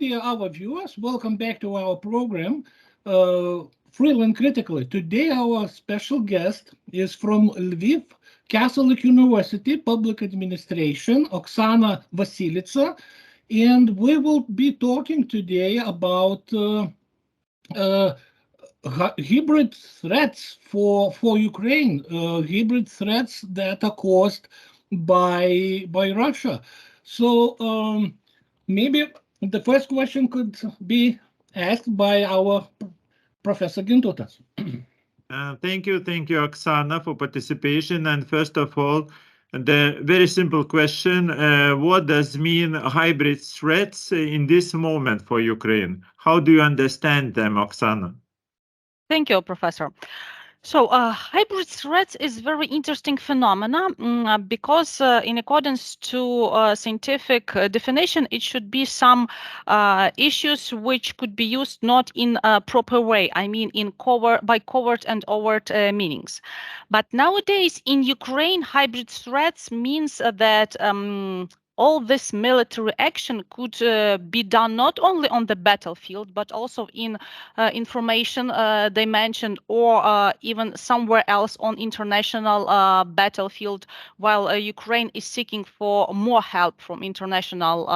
dear our viewers. Welcome back to our program, Freely Critically. Today, our special guest is from Lviv Catholic University Public Administration, Oksana Vasilytsia, and we will be talking today about hybrid threats for Ukraine, hybrid threats that are caused by Russia. So maybe the first question could be asked by our Professor Gintautas. Thank you, Oksana, for participation. And first of all, the very simple question, what does mean hybrid threats in this moment for Ukraine? How do you understand them, Oksana? Thank you, Professor. So hybrid threats is very interesting phenomena because in accordance to scientific definition, it should be some issues which could be used not in a proper way. I mean, by covert and overt meanings. But nowadays in Ukraine, hybrid threats means that all this military action could be done not only on the battlefield, but also in information dimension or even somewhere else on international battlefield, while Ukraine is seeking for more help from international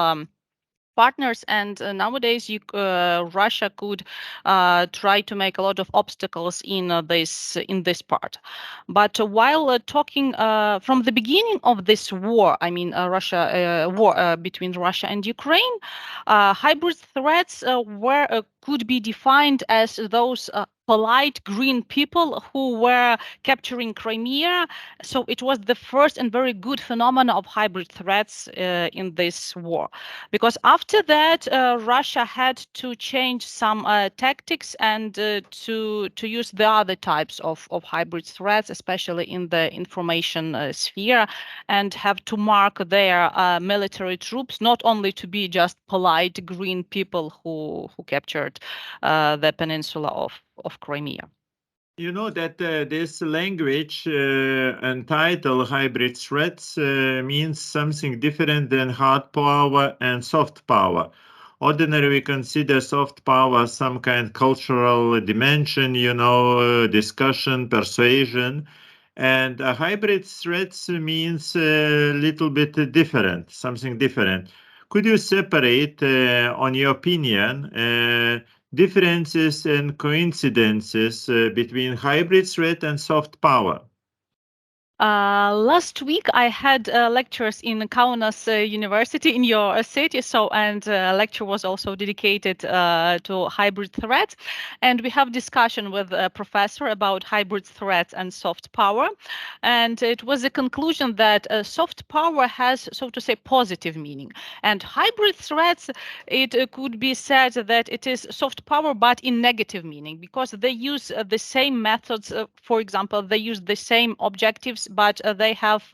partners. And nowadays Russia could try to make a lot of obstacles in this part. But while talking from the beginning of this war, I mean war between Russia and Ukraine, hybrid threats could be defined as those polite green people who were capturing Crimea. So it was the first and very good phenomenon of hybrid threats in this war. Because after that, Russia had to change some tactics and to use the other types of hybrid threats, especially in the information sphere, and have to mark their military troops, not only to be just polite green people who captured the peninsula of Crimea. You know that this language and title hybrid threats means something different than hard power and soft power. Ordinarily, we consider soft power some kind of cultural dimension, discussion, persuasion. And hybrid threats means a little bit different, something different. Could you separate, on your opinion, differences and coincidences between hybrid threat and soft power? Last week I had lectures in Kaunas University in your city, and lecture was also dedicated to hybrid threats, and we have discussion with a professor about hybrid threats and soft power, and it was a conclusion that soft power has, so to say, positive meaning, and hybrid threats, it could be said that it is soft power but in negative meaning, because they use the same methods. For example, they use the same objectives, but they have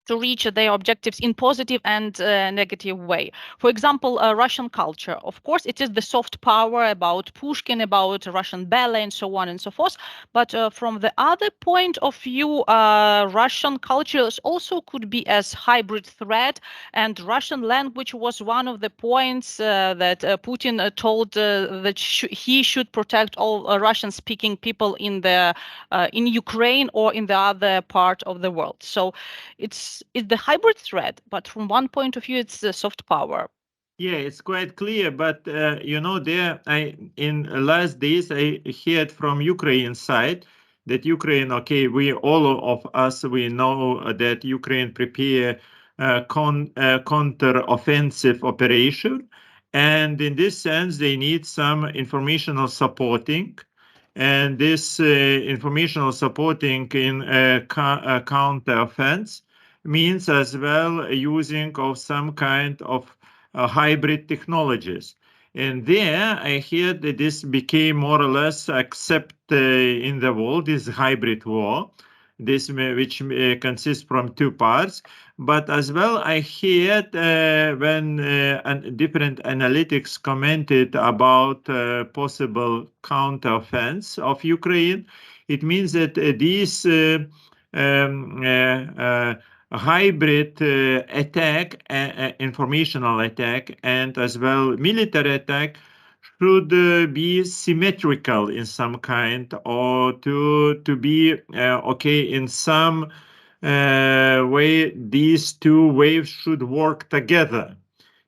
to reach their objectives in positive and negative way. For example, Russian culture. Of course, it is the soft power about Pushkin, about Russian ballet, and so on and so forth. But from the other point of view, Russian culture also could be as hybrid threat. And Russian language was one of the points that Putin told that he should protect all Russian-speaking people in Ukraine or in the other part of the world. So it's the hybrid threat, but from one point of view, it's the soft power. Yeah, it's quite clear, but in last days I heard from Ukraine side that Ukraine, all of us, we know that Ukraine prepare counter-offensive operation, and in this sense they need some informational supporting, and this informational supporting in counter-offense means as well using of some kind of hybrid technologies. And there I hear that this became more or less accepted in the world, this hybrid war, which consists from two parts. But as well I heard when different analytics commented about possible counteroffense of Ukraine, it means that these hybrid attack, informational attack, and as well military attack should be symmetrical in some kind, or to be okay in some way. These two waves should work together,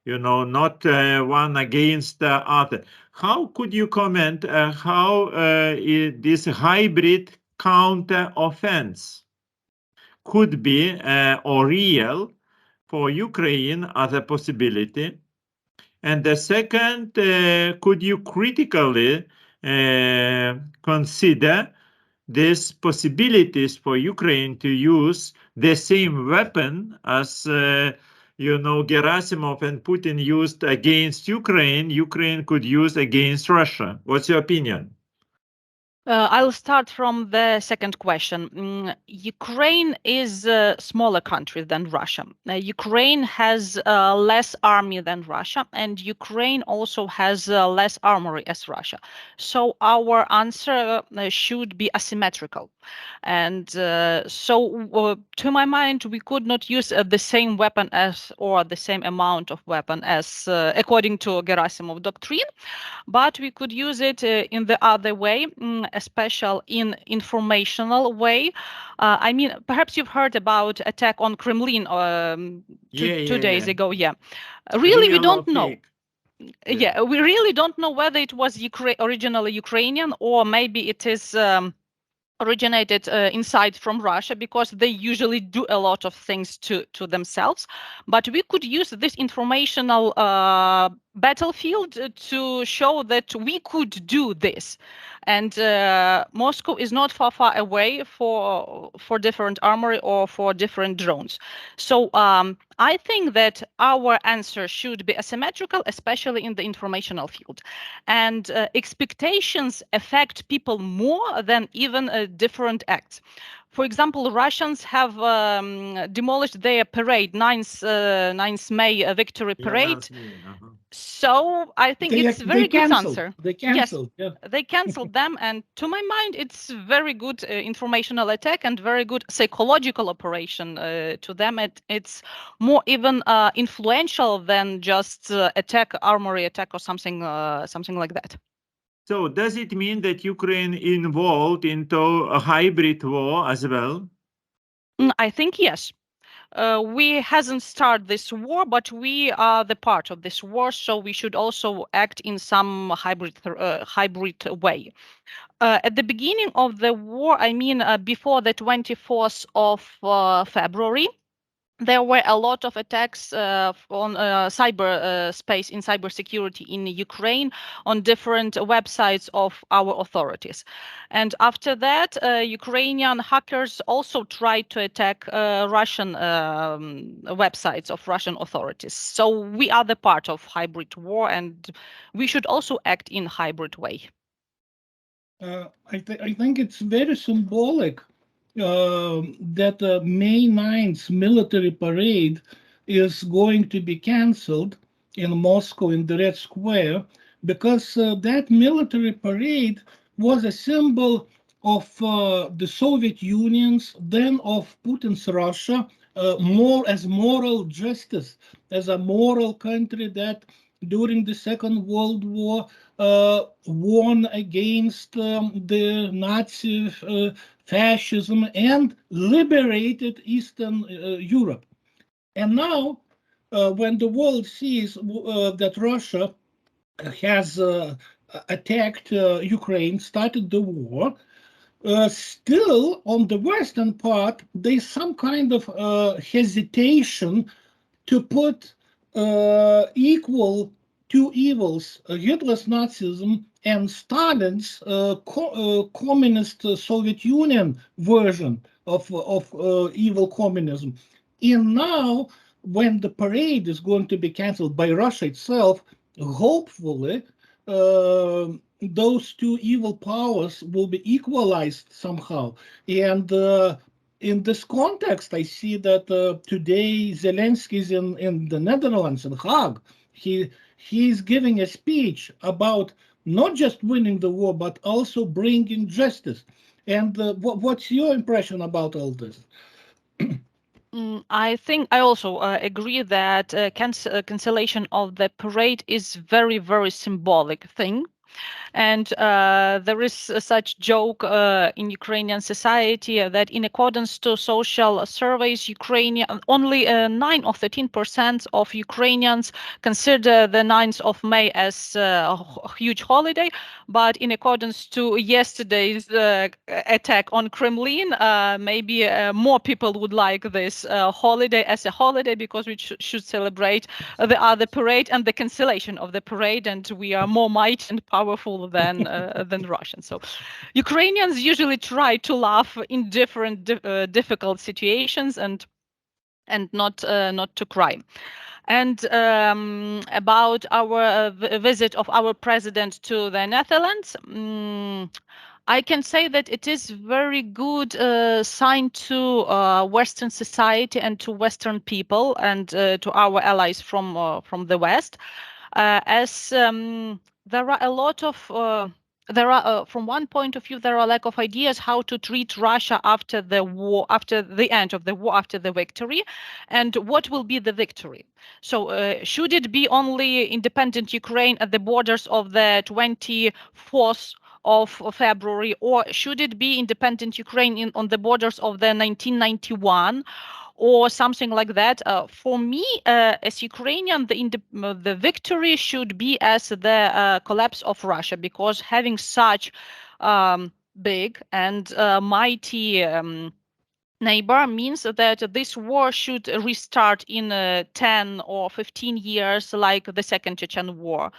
you know, not one against the other. How could you comment how this hybrid counter offense could be or real for Ukraine as a possibility? And the second, could you critically consider these possibilities for Ukraine to use the same weapon as you know, Gerasimov and Putin used against Ukraine, Ukraine could use against Russia? What's your opinion? I'll start from the second question. Ukraine is a smaller country than Russia. Ukraine has less army than Russia, and Ukraine also has less armory as Russia. So our answer should be asymmetrical. And to my mind, we could not use the same weapon as, or the same amount of weapon as, according to Gerasimov doctrine, but we could use it in the other way, especially in informational way. I mean, perhaps you've heard about attack on Kremlin 2 days ago. Yeah, really, we don't know. Yeah, we really don't know whether it was originally Ukrainian, or maybe it is originated inside from Russia, because they usually do a lot of things to themselves. But we could use this informational battlefield to show that we could do this. And Moscow is not far away for different armory or for different drones. So I think that our answer should be asymmetrical, especially in the informational field. And expectations affect people more than even different acts. For example, Russians have demolished their parade, 9th May victory parade. So I think it's very good answer. They canceled. Yes, they canceled them, and to my mind, it's very good informational attack and very good psychological operation to them. It's more even influential than just armory attack or something like that. So does it mean that Ukraine involved into a hybrid war as well? I think yes. We hasn't started this war, but we are the part of this war, so we should also act in some hybrid way. At the beginning of the war, I mean, before the 24th of February, there were a lot of attacks on cyberspace in cybersecurity in Ukraine on different websites of our authorities. And after that, Ukrainian hackers also tried to attack Russian websites of Russian authorities. So we are the part of hybrid war, and we should also act in hybrid way. I think it's very symbolic that May 9th military parade is going to be cancelled in Moscow in the Red Square, because that military parade was a symbol of the Soviet Union's, then of Putin's Russia, more as moral justice, as a moral country that during the Second World War won against the Nazi fascism and liberated Eastern Europe. And now, when the world sees that Russia has attacked Ukraine, started the war, still on the Western part, there's some kind of hesitation to put equal two evils, Hitler's Nazism and Stalin's communist Soviet Union version of evil communism. And now, when the parade is going to be cancelled by Russia itself, hopefully those two evil powers will be equalized somehow. And in this context, I see that today Zelensky is in the Netherlands, in Hague. He's giving a speech about not just winning the war, but also bringing justice. And what's your impression about all this? I think I also agree that cancellation of the parade is very, very symbolic thing. And there is such joke in Ukrainian society that in accordance to social surveys, only 9 or 13% of Ukrainians consider the 9th of May as a huge holiday. But in accordance to yesterday's attack on Kremlin, maybe more people would like this holiday as a holiday, because we should celebrate the other parade and the cancellation of the parade, and we are more mighty and powerful than Russians. So Ukrainians usually try to laugh in different difficult situations and not to cry. And about our visit of our president to the Netherlands, I can say that it is very good sign to Western society and to Western people and to our allies from the West, as there are a lot of from one point of view, there are a lack of ideas how to treat Russia after the war, after the end of the war, after the victory, and what will be the victory. So should it be only independent Ukraine at the borders of the 24th of February, or should it be independent Ukraine on the borders of the 1991? Or something like that. For me, as Ukrainian, the victory should be as the collapse of Russia, because having such big and mighty neighbor means that this war should restart in 10 or 15 years, like the Second Chechen War.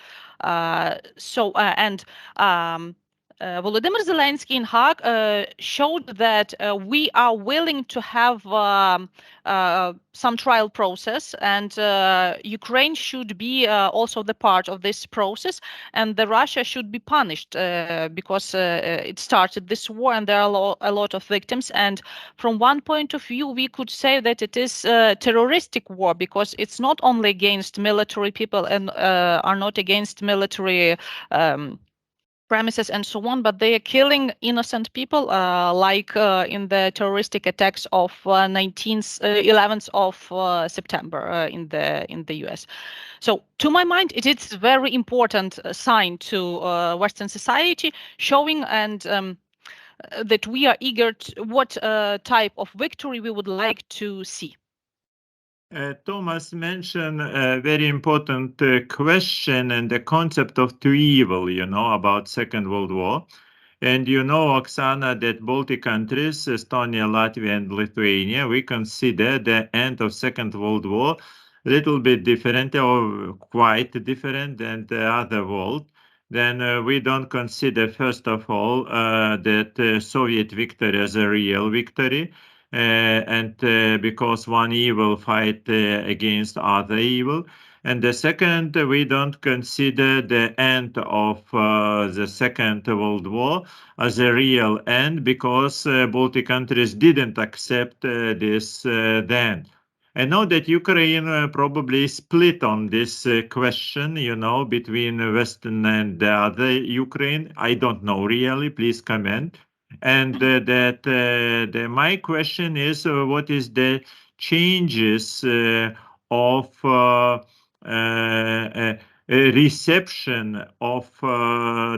Volodymyr Zelensky in Hague showed that we are willing to have some trial process, and Ukraine should be also the part of this process, and the Russia should be punished because it started this war, and there are a lot of victims. And from one point of view, we could say that it is a terroristic war, because it's not only against military people and are not against military premises and so on, but they are killing innocent people, like in the terroristic attacks of 11th of September in the US. So, to my mind, it is a very important sign to Western society, showing and that we are eager to what type of victory we would like to see. Tomas mentioned a very important question and the concept of two evil, about Second World War. And Oksana, that Baltic countries, Estonia, Latvia, and Lithuania, we consider the end of Second World War a little bit different, or quite different than the other world. Then we don't consider, first of all, that Soviet victory as a real victory. And because one evil fight against other evil. And the second, we don't consider the end of the Second World War as a real end, because Baltic countries didn't accept this then. I know that Ukraine probably split on this question, between Western and the other Ukraine. I don't know really, please comment. And my question is, what is the changes of reception of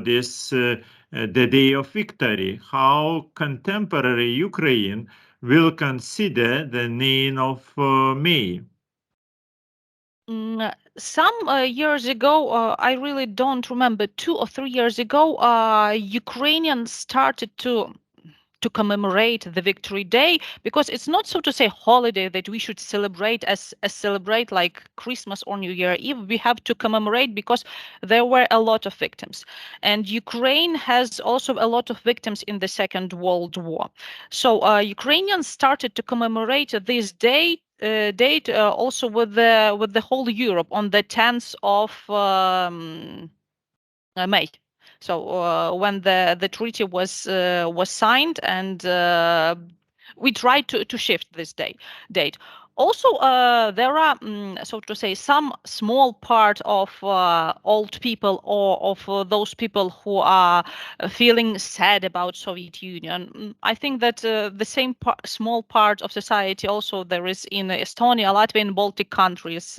this the day of victory? How contemporary Ukraine will consider the 9th of May? Some years ago, I really don't remember, 2 or 3 years ago, Ukrainians started to commemorate the Victory Day, because it's not, so to say, holiday that we should celebrate as celebrate like Christmas or New Year Eve. We have to commemorate because there were a lot of victims, and Ukraine has also a lot of victims in the Second World War. So Ukrainians started to commemorate this date also with the whole Europe on the 10th of May. So when the treaty was signed, and we tried to shift this date. Also, there are, so to say, some small part of old people or of those people who are feeling sad about Soviet Union. I think that the same small part of society also there is in Estonia, Latvia, and Baltic countries.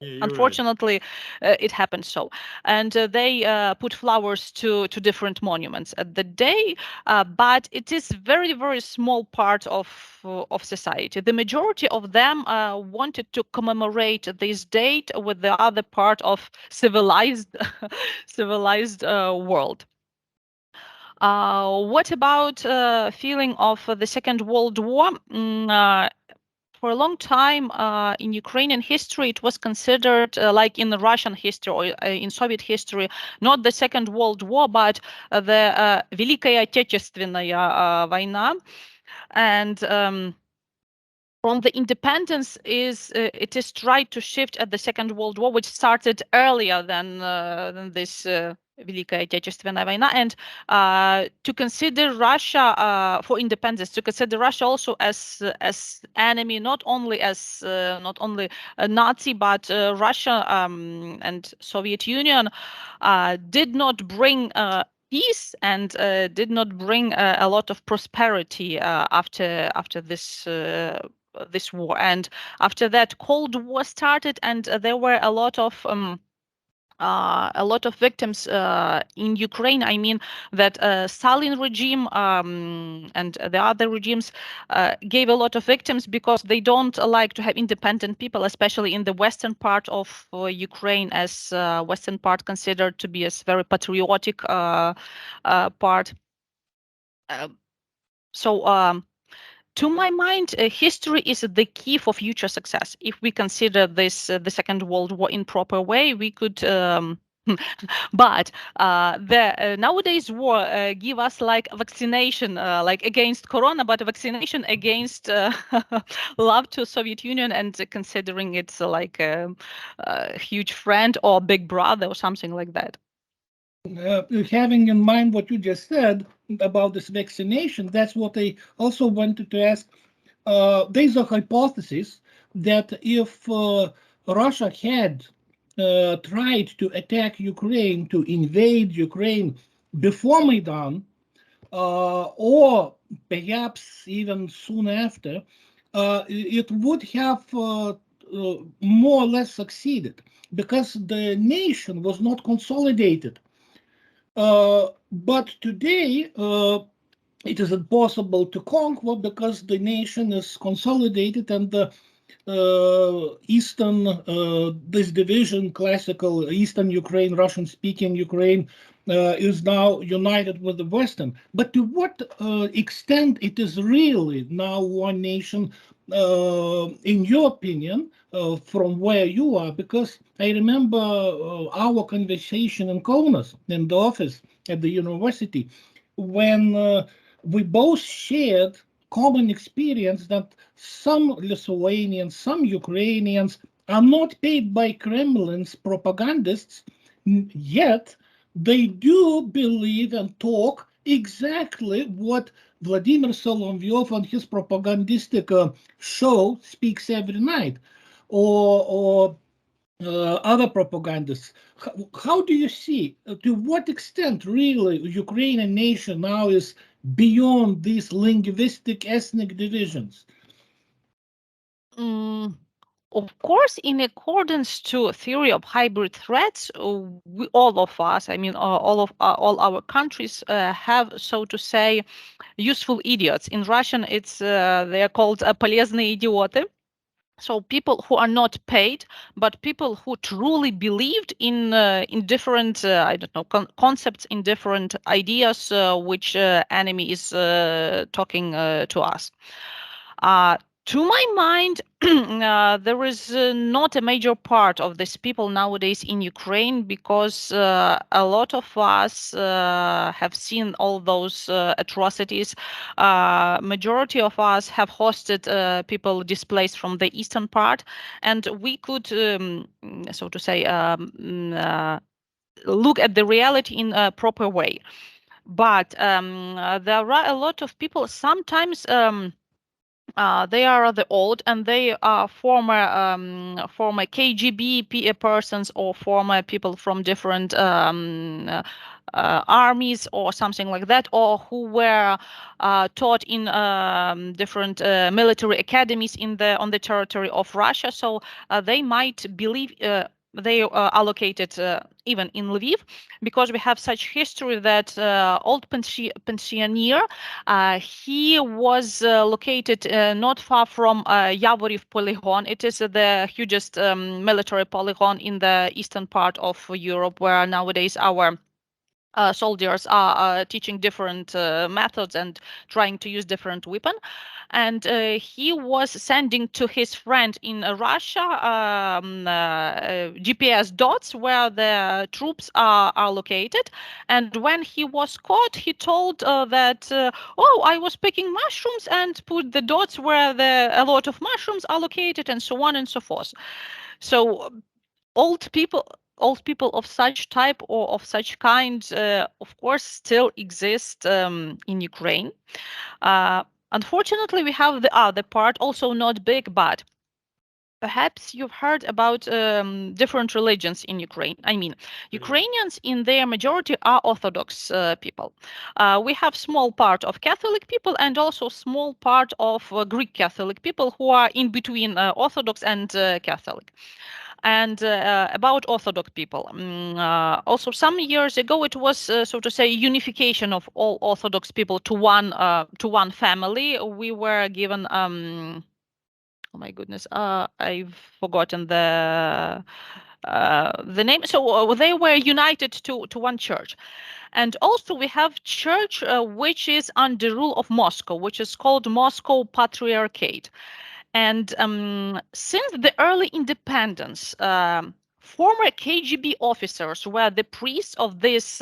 Yeah, Unfortunately, it happened so, and they put flowers to different monuments at the day, but it is very small part of society. The majority of them wanted to commemorate this date with the other part of civilized civilized world. What about feeling of the Second World War? For a long time in Ukrainian history, it was considered like in the Russian history or in Soviet history, not the Second World War, but the Великая Отечественная война. And from the independence it is tried to shift at the Second World War, which started earlier than this Великая Отечественная война, and to consider Russia for independence, to consider Russia also as enemy, not only as a Nazi, but Russia and Soviet Union did not bring peace and did not bring a lot of prosperity after this this war. And after that, Cold War started, and there were a lot of victims in Ukraine. I mean that Stalin regime and the other regimes gave a lot of victims because they don't like to have independent people, especially in the western part of Ukraine, as western part considered to be as very patriotic part. To my mind, history is the key for future success. If we consider this the Second World War in proper way, we could. But the nowadays war give us like vaccination, like against Corona, but vaccination against love to Soviet Union and considering it's like a huge friend or big brother or something like that. Having in mind what you just said about this vaccination, that's what I also wanted to ask. There's a hypothesis that if Russia had tried to attack Ukraine, to invade Ukraine before Maidan, or perhaps even soon after, it would have more or less succeeded because the nation was not consolidated. But today, it is impossible to conquer because the nation is consolidated and the Eastern, this division, classical Eastern Ukraine, Russian-speaking Ukraine, is now united with the Western. But to what extent it is really now one nation, in your opinion, from where you are? Because I remember our conversation in Kaunas, in the office at the university, when we both shared common experience that some Lithuanians, some Ukrainians are not paid by Kremlin's propagandists, yet they do believe and talk exactly what Vladimir Solovyov on his propagandistic show speaks every night, or other propagandists. How do you see, to what extent really Ukrainian nation now is beyond these linguistic ethnic divisions? Of course, in accordance to theory of hybrid threats, we, all of us, I mean, all our countries have, so to say, useful idiots. In Russian, it's they are called полезные идиоты. So people who are not paid, but people who truly believed in different, I don't know, concepts, in different ideas which enemy is talking to us. To my mind, there is not a major part of these people nowadays in Ukraine because a lot of us have seen all those atrocities. Majority of us have hosted people displaced from the eastern part, and we could, so to say, look at the reality in a proper way. But there are a lot of people sometimes They are rather old, and they are former KGB persons or former people from different armies or something like that, or who were taught in different military academies on the territory of Russia. So they might believe they are located even in Lviv, because we have such history that old pensioner, he was located not far from Yavoriv polygon. It is the hugest military polygon in the eastern part of Europe, where nowadays our soldiers are teaching different methods and trying to use different weapon. And he was sending to his friend in Russia GPS dots where the troops are located. And when he was caught, he told that, oh, I was picking mushrooms, and put the dots where a lot of mushrooms are located, and so on and so forth. So old people of such type or of such kind, of course, still exist in Ukraine. Unfortunately, we have the other part, also not big, but perhaps you've heard about different religions in Ukraine. I mean, Ukrainians in their majority are Orthodox people. We have small part of Catholic people and also small part of Greek Catholic people who are in between Orthodox and Catholic. And about Orthodox people, also some years ago, it was so to say unification of all Orthodox people to one family. We were given oh my goodness, I've forgotten the name. So they were united to one church. And also we have church which is under rule of Moscow, which is called Moscow Patriarchate. And since the early independence, former KGB officers were the priests of this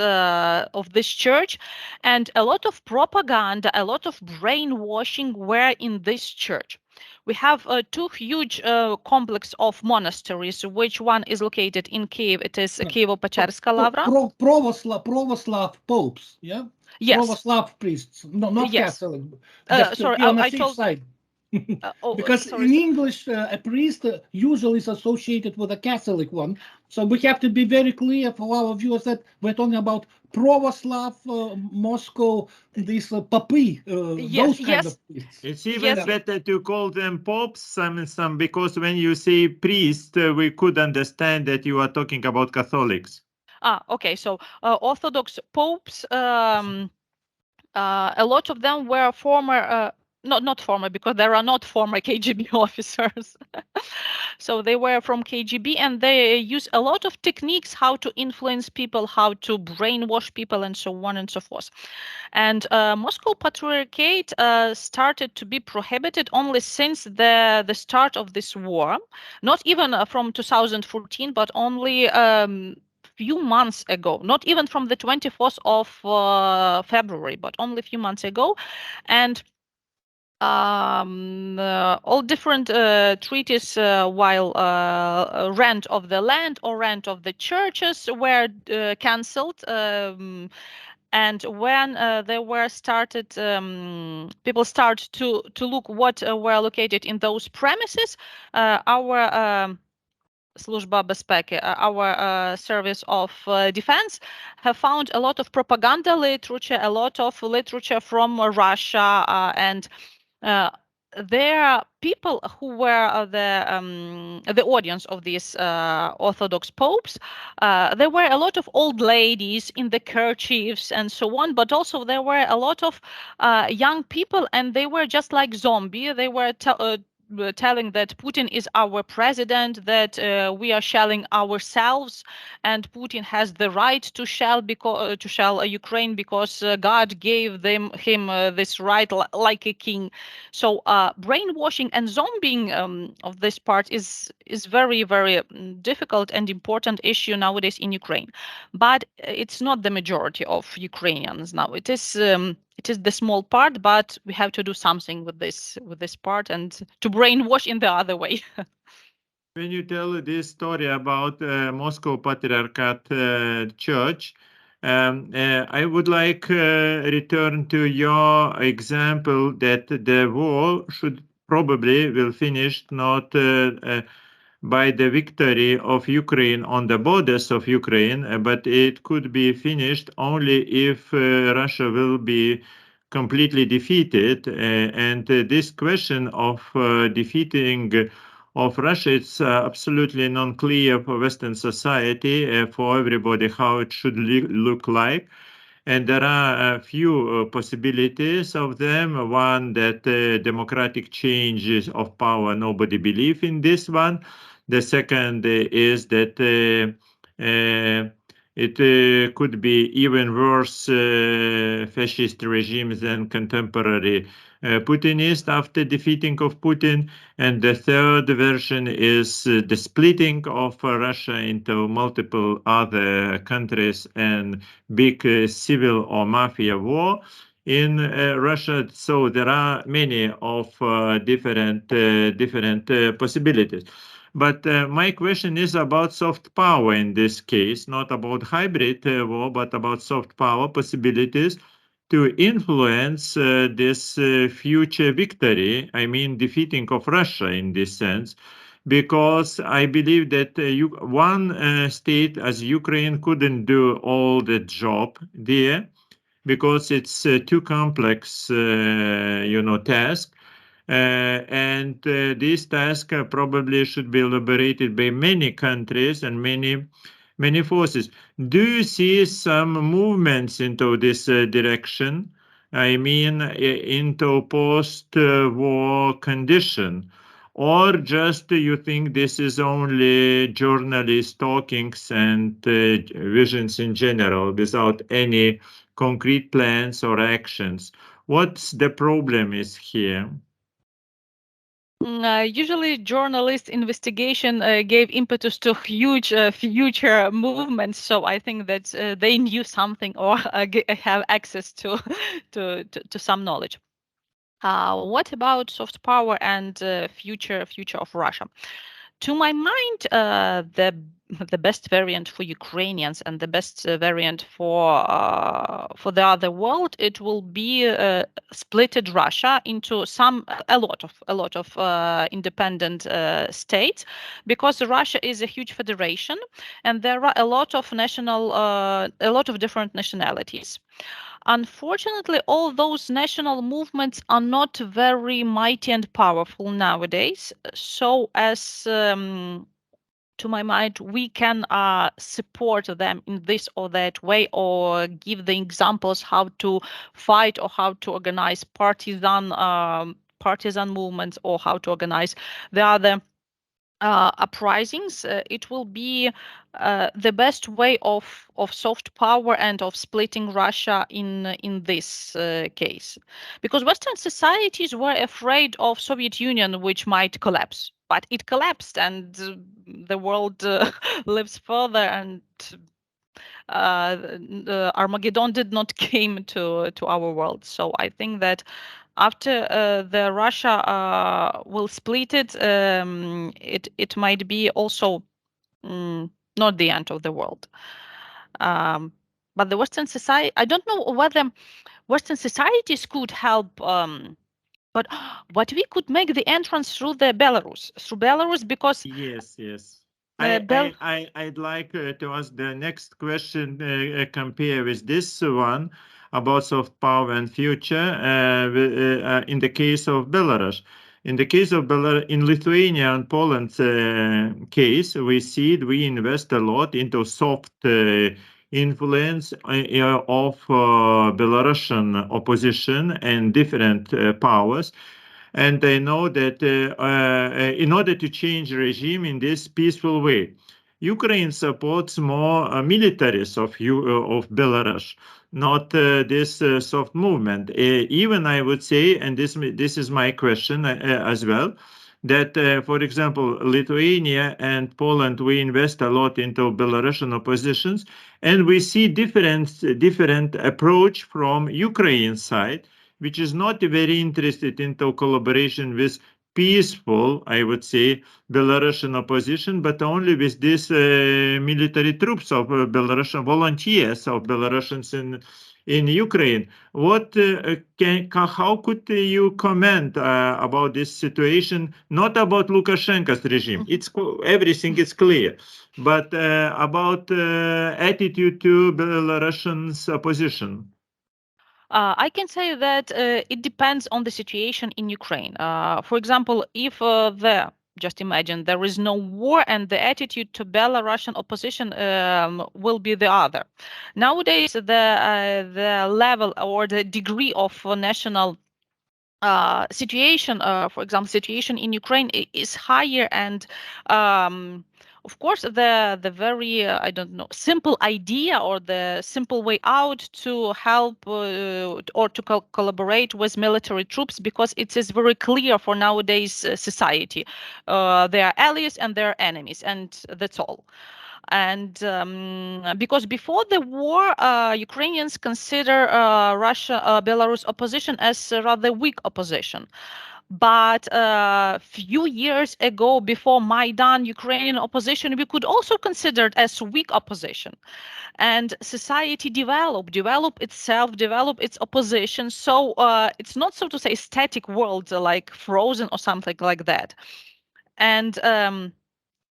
church, and a lot of propaganda, a lot of brainwashing were in this church. We have two huge complex of monasteries, which one is located in Kiev. It is Kievo-Pecherska Lavra. Provoslav popes, yeah? Yes. Provoslav priests, no, not yes. Catholic. Sorry, on the I safe told. side. Because sorry. In English, a priest usually is associated with a Catholic one. So we have to be very clear for our viewers that we're talking about Provoslav, Moscow, these papi, those kind of priests. It's even better to call them popes, some because when you say priest, we could understand that you are talking about Catholics. Okay. So Orthodox popes, a lot of them were former. Not former, because there are not former KGB officers. So they were from KGB, and they use a lot of techniques how to influence people, how to brainwash people, and so on and so forth. And Moscow Patriarchate started to be prohibited only since the start of this war, not even from 2014, but only few months ago, not even from the 24th of February, but only a few months ago. And all different treaties, while rent of the land or rent of the churches were cancelled. And when they were started, people start to look what were located in those premises. Our Служба безпеки, our service of defense, have found a lot of propaganda literature, a lot of literature from Russia, and there are people who were the audience of these Orthodox popes. There were a lot of old ladies in the kerchiefs and so on, but also there were a lot of young people, and they were just like zombies. They were telling that Putin is our president, that we are shelling ourselves, and Putin has the right to shell Ukraine because God gave him this right like a king. So brainwashing and zombieing of this part is very, very difficult and important issue nowadays in Ukraine. But it's not the majority of Ukrainians now. It is the small part, but we have to do something with this part and to brainwash in the other way. When you tell this story about Moscow Patriarchate Church, I would like return to your example that the war should probably will finish not by the victory of Ukraine on the borders of Ukraine, but it could be finished only if Russia will be completely defeated. And this question of defeating of Russia, it's absolutely non-clear for Western society, for everybody, how it should look like. And there are a few possibilities of them. One, that democratic changes of power, nobody believes in this one. The second is that it could be even worse fascist regimes than contemporary Putinist after defeating of Putin. And the third version is the splitting of Russia into multiple other countries and big civil or mafia war in Russia. So there are many of different possibilities. But my question is about soft power in this case, not about hybrid war, but about soft power possibilities to influence this future victory, I mean defeating of Russia in this sense, because I believe that one state as Ukraine couldn't do all the job there because it's too complex, task. And this task probably should be elaborated by many countries and many forces. Do you see some movements into this direction? I mean, into post-war condition, or just you think this is only journalist talkings and visions in general without any concrete plans or actions? What's the problem is here? Usually journalist investigation gave impetus to huge future movements, so I think that they knew something or have access to some knowledge. What about soft power and future of Russia? To my mind, the best variant for Ukrainians and the best variant for the other world, it will be splitted Russia into a lot of independent states, because Russia is a huge federation and there are a lot of different nationalities. Unfortunately, all those national movements are not very mighty and powerful nowadays. So as to my mind, we can support them in this or that way, or give the examples how to fight or how to organize partisan movements, or how to organize the other uprisings. It will be the best way of soft power and of splitting Russia in this case, because Western societies were afraid of Soviet Union, which might collapse, but it collapsed, and the world lives further, and Armageddon did not came to our world. So I think that after the Russia will split it, it might be also not the end of the world. But the Western society, I don't know whether Western societies could help. But what we could make the entrance through Belarus, because yes. I'd like to ask the next question, compare with this one about soft power and future in the case of Belarus. In the case of Belarus, in Lithuania and Poland's case, we invest a lot into soft influence of Belarusian opposition and different powers. And they know that in order to change regime in this peaceful way, Ukraine supports more militaries of Belarus, not this soft movement. Even I would say, and this is my question as well, that, for example, Lithuania and Poland, we invest a lot into Belarusian oppositions, and we see different approach from Ukraine side, which is not very interested into collaboration with peaceful, I would say, Belarusian opposition, but only with these military troops of Belarusian volunteers of Belarusians in Ukraine. How could you comment about this situation? Not about Lukashenko's regime. Everything is clear, but about attitude to Belarusians' opposition. I can say that it depends on the situation in Ukraine. For example, if just imagine there is no war and the attitude to Belarusian opposition will be the other. Nowadays, the level or the degree of national situation, for example, situation in Ukraine is higher, and of course, the very I don't know, simple idea or the simple way out to help or to collaborate with military troops, because it is very clear for nowadays society. They are allies and they are enemies, and that's all. And because before the war, Ukrainians consider Belarus opposition as a rather weak opposition. But a few years ago, before Maidan, Ukrainian opposition, we could also consider it as weak opposition. And society developed itself, developed its opposition. So it's not, so to say, static world like frozen or something like that. And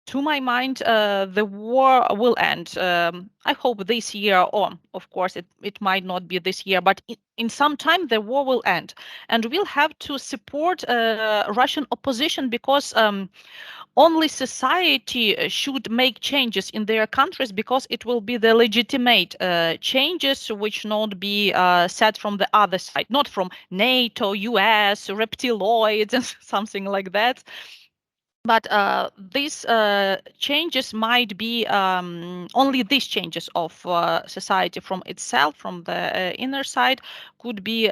to my mind, the war will end. I hope this year, or of course it might not be this year, but in some time the war will end, and we'll have to support Russian opposition, because only society should make changes in their countries, because it will be the legitimate changes which not be set from the other side, not from NATO, US, reptiloids and something like that. But these changes might be only these changes of society from itself, from the inner side, could be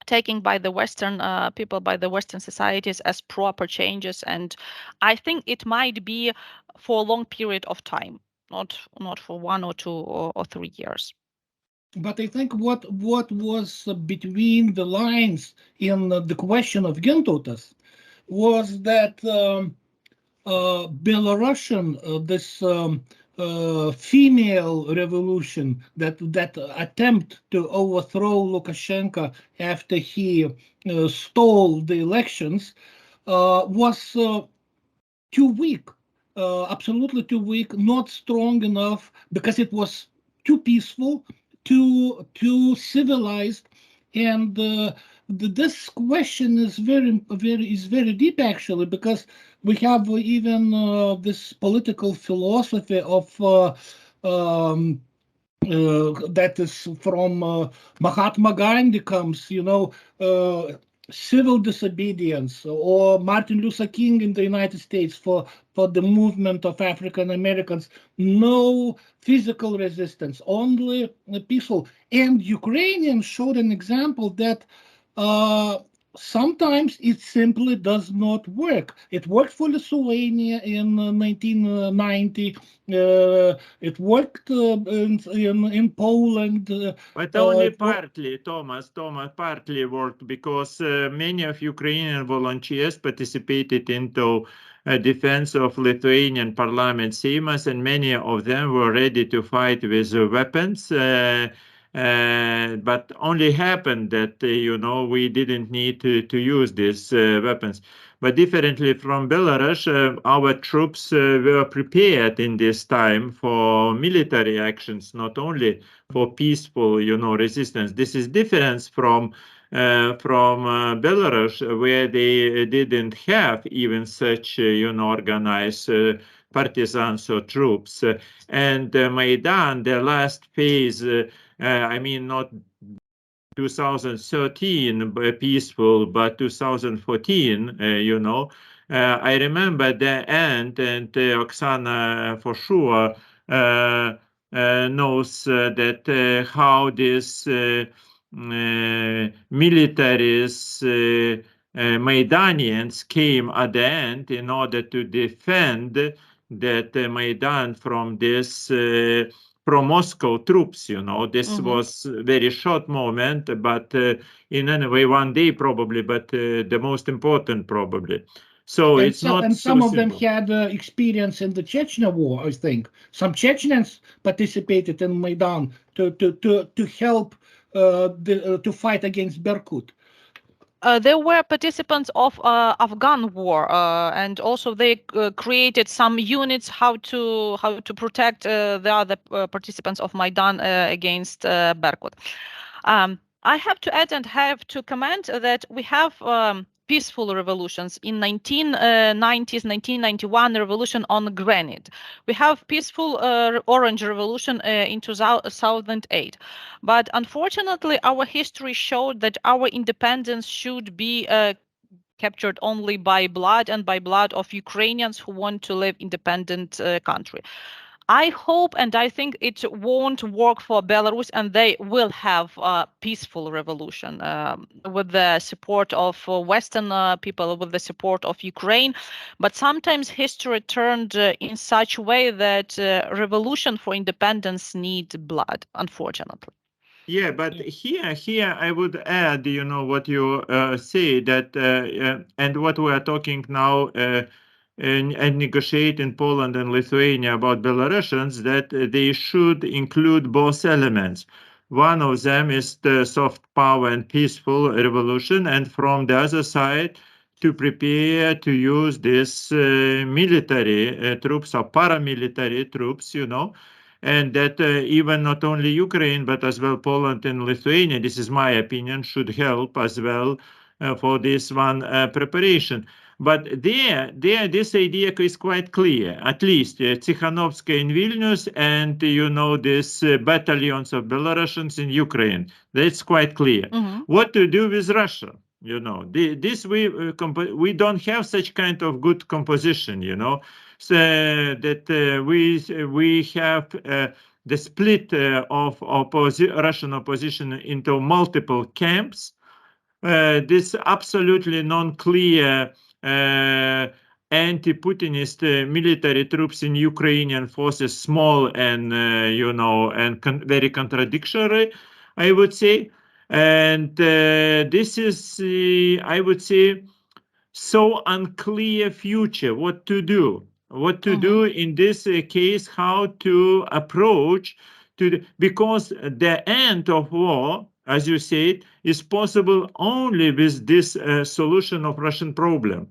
taken by the Western people, by the Western societies as proper changes. And I think it might be for a long period of time, not for 1 or 2 or 3 years. But I think what was between the lines in the question of Gintautas was that Belarusian, this female revolution, that attempt to overthrow Lukashenko after he stole the elections, was too weak, absolutely too weak, not strong enough, because it was too peaceful, too civilized, and this question is very deep, actually, because we have even this political philosophy of that is from Mahatma Gandhi comes, civil disobedience, or Martin Luther King in the United States for the movement of African Americans. No physical resistance, only peaceful. And Ukrainians showed an example that sometimes it simply does not work. It worked for Lithuania in 1990. It worked in Poland. But only partly, Thomas, partly worked, because many of Ukrainian volunteers participated into defense of Lithuanian parliament Seimas, and many of them were ready to fight with weapons. But only happened that, we didn't need to use these weapons. But differently from Belarus, our troops were prepared in this time for military actions, not only for peaceful, resistance. This is different from Belarus, where they didn't have even such, organized partisans or troops. And Maidan, the last phase, not 2013 peaceful, but 2014, I remember the end, and Oksana for sure knows that how this militaries, Maidanians came at the end in order to defend that Maidan from this pro-Moscow troops, this was a very short moment, but in any way, one day probably, but the most important probably. So And it's not and so some of them simple. had experience in the Chechnya war, I think. Some Chechens participated in Maidan to help to fight against Berkut. They were participants of Afghan war, and also they created some units how to protect the other participants of Maidan against Berkut. I have to add and have to comment that we have peaceful revolutions in 1990s, 1991 revolution on granite. We have peaceful Orange Revolution in 2008. But unfortunately, our history showed that our independence should be captured only by blood and by blood of Ukrainians who want to live independent country. I hope and I think it won't work for Belarus, and they will have a peaceful revolution with the support of Western people, with the support of Ukraine. But sometimes history turned in such a way that revolution for independence need blood, unfortunately. Yeah, but here I would add, what you say that and what we are talking now and negotiate in Poland and Lithuania about Belarusians, that they should include both elements. One of them is the soft power and peaceful revolution, and from the other side, to prepare to use this military troops or paramilitary troops, and that even not only Ukraine, but as well Poland and Lithuania, this is my opinion, should help as well for this one preparation. But there, this idea is quite clear. At least Tsikhanovskaya in Vilnius, and this battalions of Belarusians in Ukraine. That's quite clear. Mm-hmm. What to do with Russia? This we don't have such kind of good composition. So that we have the split of Russian opposition into multiple camps. This absolutely non-clear anti-Putinist military troops in Ukrainian forces, small and very contradictory, I would say. And this is, I would say, so unclear future. What to do? What to do in this case? How to approach because the end of war, as you said, is possible only with this solution of Russian problem.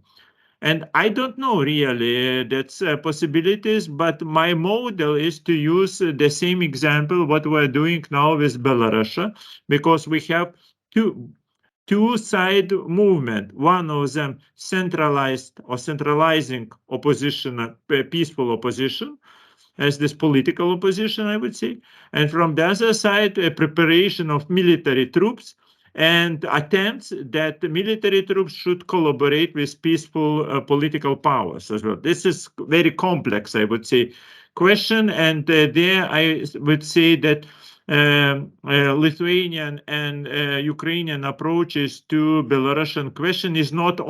And I don't know really that's possibilities, but my model is to use the same example what we're doing now with Belarus, because we have two-side movement. One of them centralized or centralizing opposition, peaceful opposition, as this political opposition, I would say. And from the other side, a preparation of military troops and attempts that the military troops should collaborate with peaceful political powers as well. This is very complex, I would say, question. And there I would say that Lithuanian and Ukrainian approaches to Belarusian question is not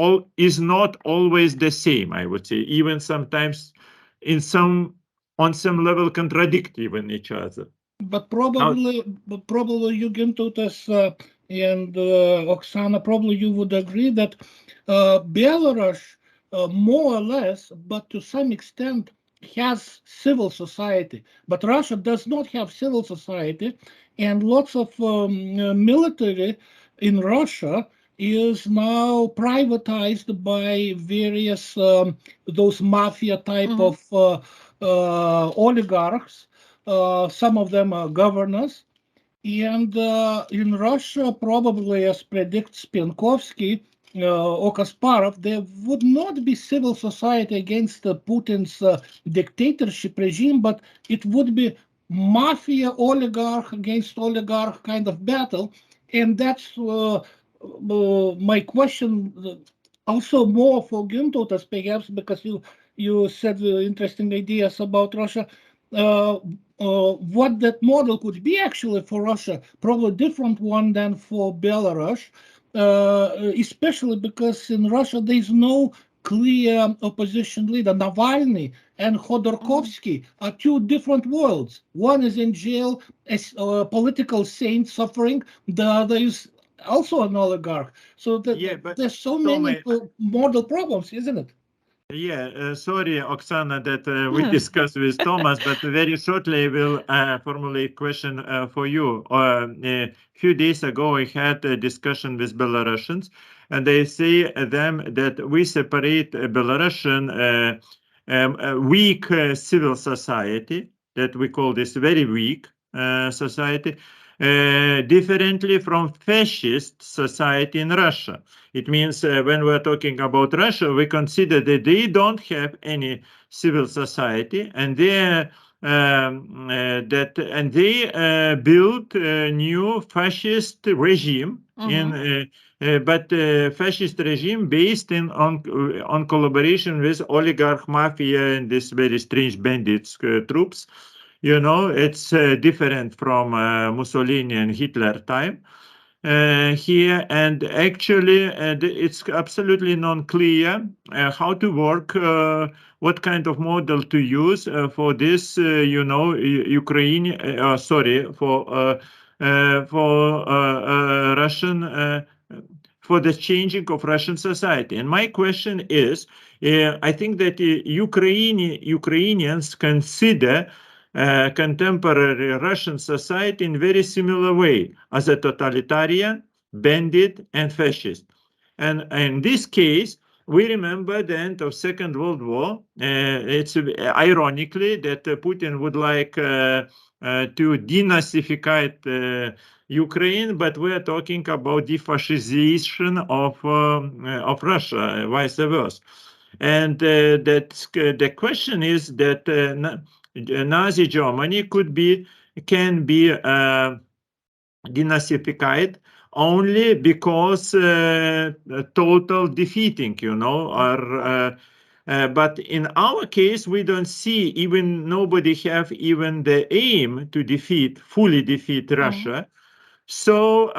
always the same, I would say, even sometimes on some level contradict even each other. But probably you, Gintautas and Oksana, probably you would agree that Belarus more or less, but to some extent, has civil society. But Russia does not have civil society, and lots of military in Russia is now privatized by various those mafia type of oligarchs. Some of them are governors. And in Russia, probably, as predicts Penkovsky or Kasparov, there would not be civil society against Putin's dictatorship regime, but it would be mafia oligarch against oligarch kind of battle. And that's my question, also more for Gintautas, perhaps, because you said interesting ideas about Russia. What that model could be actually for Russia, probably different one than for Belarus, especially because in Russia there is no clear opposition leader. Navalny and Khodorkovsky are two different worlds. One is in jail as a political saint suffering, the other is also an oligarch. So there's so many model problems, isn't it? Yeah, sorry, Oksana, that we discussed with Thomas, but very shortly we'll formulate question for you. A few days ago, I had a discussion with Belarusians, and they say them that we separate Belarusian weak civil society, that we call this very weak society, differently from fascist society in Russia. It means when we're talking about Russia, we consider that they don't have any civil society, and they built a new fascist regime but fascist regime based on collaboration with oligarch mafia and this very strange bandits troops. You know, it's different from Mussolini and Hitler time. Here, and actually it's absolutely non-clear how to work, what kind of model to use for this, you know, Ukraine, for Russian, for the changing of Russian society. And my question is, I think that Ukrainians consider contemporary Russian society in very similar way as a totalitarian, bandit, and fascist. And in this case, we remember the end of Second World War. It's ironically that Putin would like to denazify Ukraine, but we are talking about defascization of Russia, vice versa. And the question is that Nazi Germany can be denazified only because total defeating, you know, or but in our case, we don't see, even nobody have even the aim to fully defeat Russia. So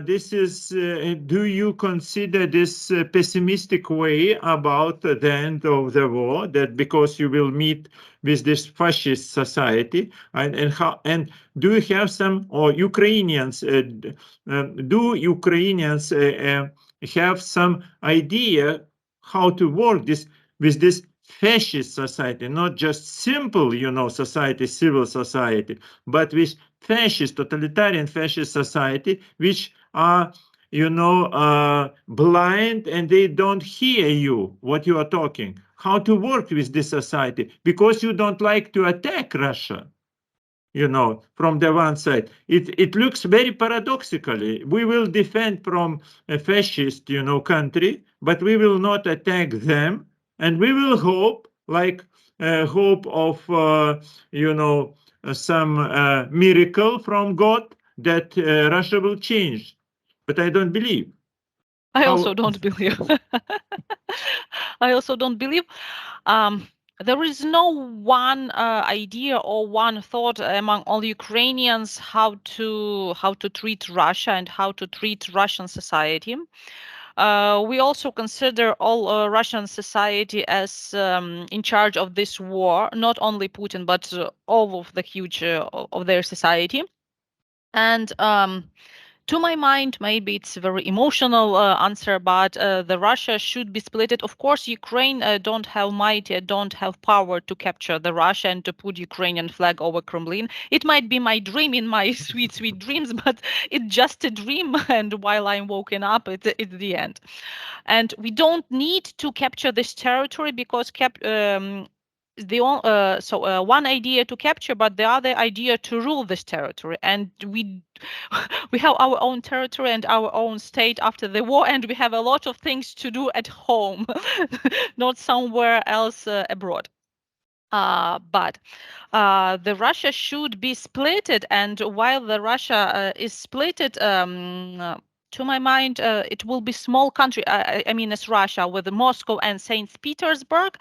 this is, do you consider this pessimistic way about the end of the war, that because you will meet with this fascist society, and do you have some, or Ukrainians, do Ukrainians have some idea how to work with this fascist society, not just simple, you know, society, civil society, but with fascist, totalitarian fascist society, which are, you know, blind and they don't hear you, what you are talking, how to work with this society, because you don't like to attack Russia. You know, from the one side, it looks very paradoxically. We will defend from a fascist, you know, country, but we will not attack them, and we will hope, like hope of, you know, some miracle from God that Russia will change. But I don't believe. I also don't believe. I also don't believe. There is no one idea or one thought among all Ukrainians how to treat Russia and how to treat Russian society. We also consider all Russian society as in charge of this war, not only Putin, but all of the huge of their society. And to my mind, maybe it's a very emotional answer, but the Russia should be split. Of course, Ukraine don't have might, don't have power to capture the Russia and to put Ukrainian flag over Kremlin. It might be my dream in my sweet, sweet dreams, but it's just a dream. And while I'm woken up, it's the end. And we don't need to capture this territory because one idea to capture, but the other idea to rule this territory. And we have our own territory and our own state after the war, and we have a lot of things to do at home, not somewhere else abroad. But the Russia should be splitted, and while the Russia is splitted, to my mind, it will be small country. I mean, as Russia with Moscow and Saint Petersburg,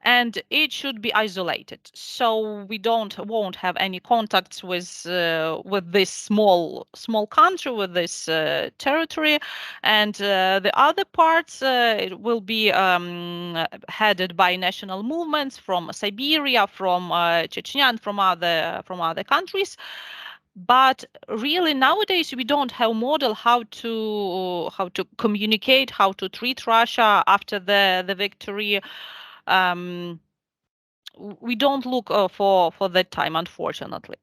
and it should be isolated. So we won't have any contacts with this small country, with this territory, and the other parts it will be headed by national movements from Siberia, from Chechnya, and from other countries. But really nowadays we don't have a model how to communicate, how to treat Russia after the victory. We don't look for that time, unfortunately.